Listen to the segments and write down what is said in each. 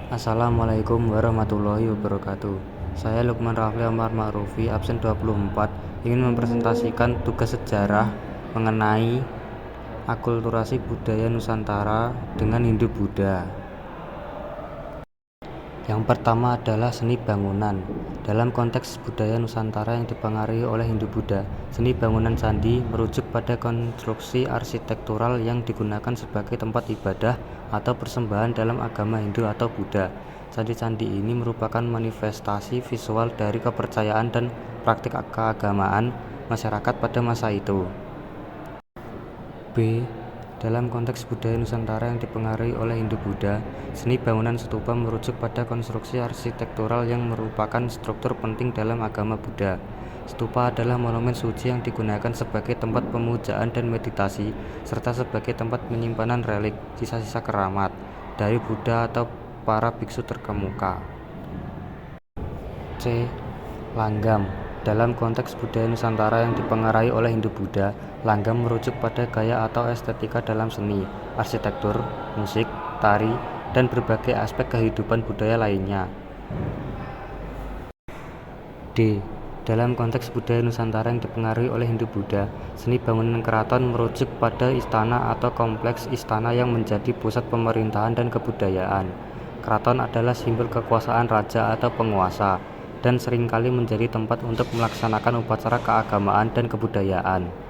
Assalamualaikum warahmatullahi wabarakatuh. Saya Lukman Rafli Amar Ma'rufi, absen 24, ingin mempresentasikan tugas sejarah mengenai akulturasi budaya Nusantara dengan Hindu-Buddha. Yang pertama adalah seni bangunan. Dalam konteks budaya Nusantara yang dipengaruhi oleh Hindu-Buddha, seni bangunan candi merujuk pada konstruksi arsitektural yang digunakan sebagai tempat ibadah atau persembahan dalam agama Hindu atau Buddha. Candi-candi ini merupakan manifestasi visual dari kepercayaan dan praktik keagamaan masyarakat pada masa itu. B. Dalam konteks budaya Nusantara yang dipengaruhi oleh Hindu-Buddha, seni bangunan stupa merujuk pada konstruksi arsitektural yang merupakan struktur penting dalam agama Buddha. Stupa adalah monumen suci yang digunakan sebagai tempat pemujaan dan meditasi, serta sebagai tempat penyimpanan relik, sisa-sisa keramat, dari Buddha atau para biksu terkemuka. C. Langgam. Dalam konteks budaya Nusantara yang dipengaruhi oleh Hindu-Buddha, langgam merujuk pada gaya atau estetika dalam seni, arsitektur, musik, tari, dan berbagai aspek kehidupan budaya lainnya. D. Dalam konteks budaya Nusantara yang dipengaruhi oleh Hindu-Buddha, seni bangunan keraton merujuk pada istana atau kompleks istana yang menjadi pusat pemerintahan dan kebudayaan. Keraton adalah simbol kekuasaan raja atau penguasa, dan seringkali menjadi tempat untuk melaksanakan upacara keagamaan dan kebudayaan.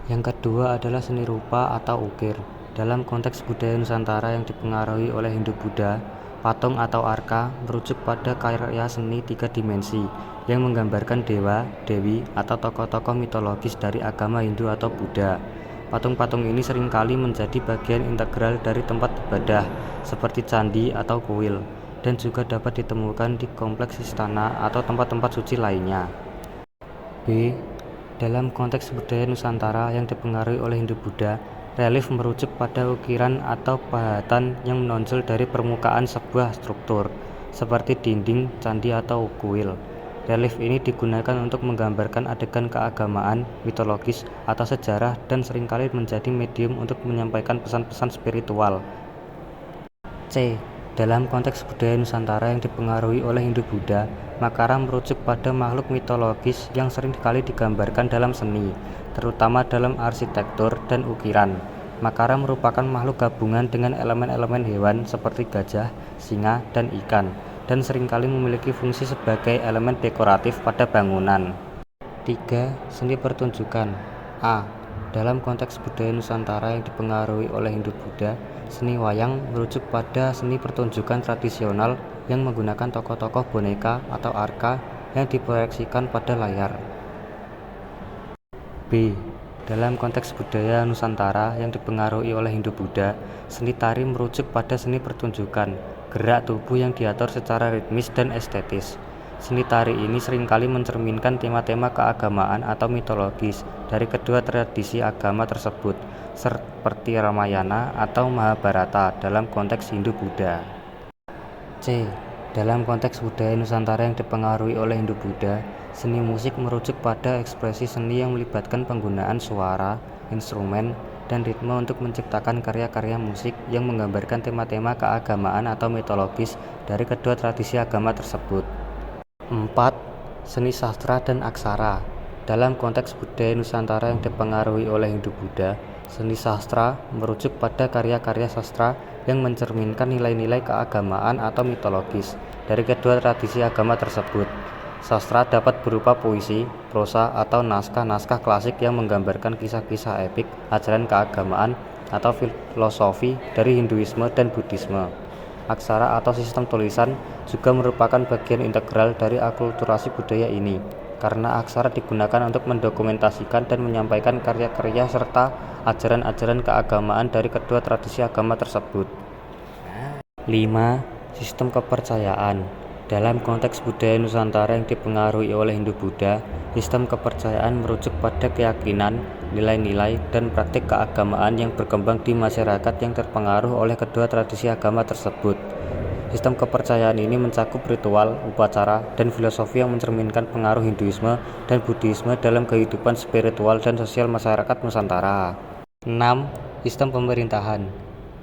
Yang kedua adalah seni rupa atau ukir. Dalam konteks budaya Nusantara yang dipengaruhi oleh Hindu-Buddha, patung atau arka merujuk pada karya seni 3 dimensi yang menggambarkan dewa, dewi, atau tokoh-tokoh mitologis dari agama Hindu atau Buddha. Patung-patung ini seringkali menjadi bagian integral dari tempat ibadah, seperti candi atau kuil, dan juga dapat ditemukan di kompleks istana atau tempat-tempat suci lainnya. B. Dalam konteks budaya Nusantara yang dipengaruhi oleh Hindu-Buddha, relief merujuk pada ukiran atau pahatan yang menonjol dari permukaan sebuah struktur, seperti dinding, candi, atau kuil. Relief ini digunakan untuk menggambarkan adegan keagamaan, mitologis, atau sejarah, dan seringkali menjadi medium untuk menyampaikan pesan-pesan spiritual. C. Dalam konteks budaya Nusantara yang dipengaruhi oleh Hindu-Buddha, Makara merujuk pada makhluk mitologis yang sering kali digambarkan dalam seni, terutama dalam arsitektur dan ukiran. Makara merupakan makhluk gabungan dengan elemen-elemen hewan seperti gajah, singa, dan ikan, dan seringkali memiliki fungsi sebagai elemen dekoratif pada bangunan. 3. Seni pertunjukan. A. Dalam konteks budaya Nusantara yang dipengaruhi oleh Hindu-Buddha, seni wayang merujuk pada seni pertunjukan tradisional yang menggunakan tokoh-tokoh boneka atau arka yang diproyeksikan pada layar. B. Dalam konteks budaya Nusantara yang dipengaruhi oleh Hindu-Buddha, seni tari merujuk pada seni pertunjukan, gerak tubuh yang diatur secara ritmis dan estetis. Seni tari ini seringkali mencerminkan tema-tema keagamaan atau mitologis dari kedua tradisi agama tersebut, seperti Ramayana atau Mahabharata dalam konteks Hindu-Buddha. C. Dalam konteks budaya Nusantara yang dipengaruhi oleh Hindu-Buddha, seni musik merujuk pada ekspresi seni yang melibatkan penggunaan suara, instrumen, dan ritme untuk menciptakan karya-karya musik yang menggambarkan tema-tema keagamaan atau mitologis dari kedua tradisi agama tersebut. 4. Seni sastra dan aksara. Dalam konteks budaya Nusantara yang dipengaruhi oleh Hindu-Buddha, seni sastra merujuk pada karya-karya sastra yang mencerminkan nilai-nilai keagamaan atau mitologis dari kedua tradisi agama tersebut. Sastra dapat berupa puisi, prosa, atau naskah-naskah klasik yang menggambarkan kisah-kisah epik, ajaran keagamaan, atau filosofi dari Hinduisme dan Buddhisme. Aksara atau sistem tulisan juga merupakan bagian integral dari akulturasi budaya ini, karena aksara digunakan untuk mendokumentasikan dan menyampaikan karya-karya serta ajaran-ajaran keagamaan dari kedua tradisi agama tersebut. 5. Sistem kepercayaan. Dalam konteks budaya Nusantara yang dipengaruhi oleh Hindu-Buddha, sistem kepercayaan merujuk pada keyakinan, nilai-nilai, dan praktik keagamaan yang berkembang di masyarakat yang terpengaruh oleh kedua tradisi agama tersebut. Sistem kepercayaan ini mencakup ritual, upacara, dan filosofi yang mencerminkan pengaruh Hinduisme dan Buddhisme dalam kehidupan spiritual dan sosial masyarakat Nusantara. 6. Sistem pemerintahan.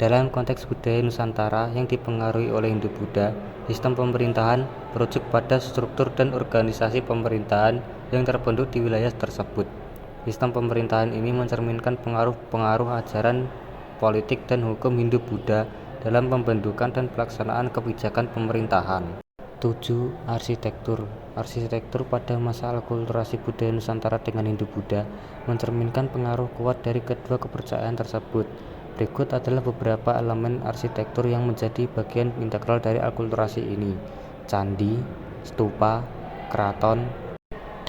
Dalam konteks budaya Nusantara yang dipengaruhi oleh Hindu-Buddha, sistem pemerintahan merujuk pada struktur dan organisasi pemerintahan yang terbentuk di wilayah tersebut. Sistem pemerintahan ini mencerminkan pengaruh-pengaruh ajaran politik dan hukum Hindu-Buddha dalam pembentukan dan pelaksanaan kebijakan pemerintahan. 7. Arsitektur. Arsitektur pada masa akulturasi budaya Nusantara dengan Hindu-Buddha mencerminkan pengaruh kuat dari kedua kepercayaan tersebut. Berikut adalah beberapa elemen arsitektur yang menjadi bagian integral dari akulturasi ini. Candi, stupa, keraton. 8.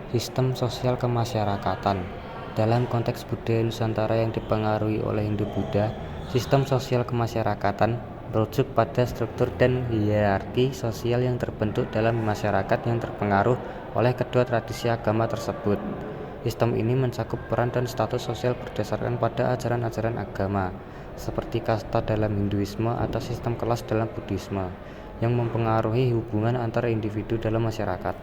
Sistem sosial kemasyarakatan. Dalam konteks budaya Nusantara yang dipengaruhi oleh Hindu-Buddha, sistem sosial kemasyarakatan merujuk pada struktur dan hierarki sosial yang terbentuk dalam masyarakat yang terpengaruh oleh kedua tradisi agama tersebut. Sistem ini mencakup peran dan status sosial berdasarkan pada ajaran-ajaran agama, seperti kasta dalam Hinduisme atau sistem kelas dalam Buddhisme, yang mempengaruhi hubungan antara individu dalam masyarakat.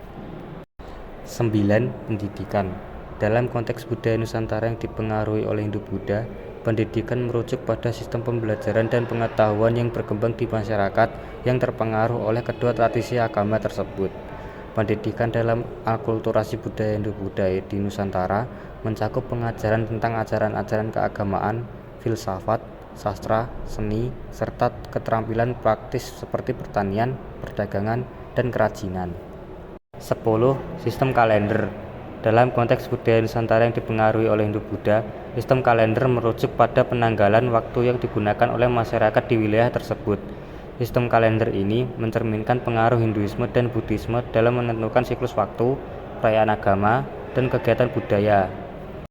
9. Pendidikan. Dalam konteks budaya Nusantara yang dipengaruhi oleh Hindu-Buddha, pendidikan merujuk pada sistem pembelajaran dan pengetahuan yang berkembang di masyarakat yang terpengaruh oleh kedua tradisi agama tersebut. Pendidikan dalam akulturasi budaya Hindu-Buddha di Nusantara mencakup pengajaran tentang ajaran-ajaran keagamaan, filsafat, sastra, seni, serta keterampilan praktis seperti pertanian, perdagangan, dan kerajinan. 10. Sistem kalender. Dalam konteks budaya Nusantara yang dipengaruhi oleh Hindu-Buddha, sistem kalender merujuk pada penanggalan waktu yang digunakan oleh masyarakat di wilayah tersebut. Sistem kalender ini mencerminkan pengaruh Hinduisme dan Buddhisme dalam menentukan siklus waktu, perayaan agama, dan kegiatan budaya.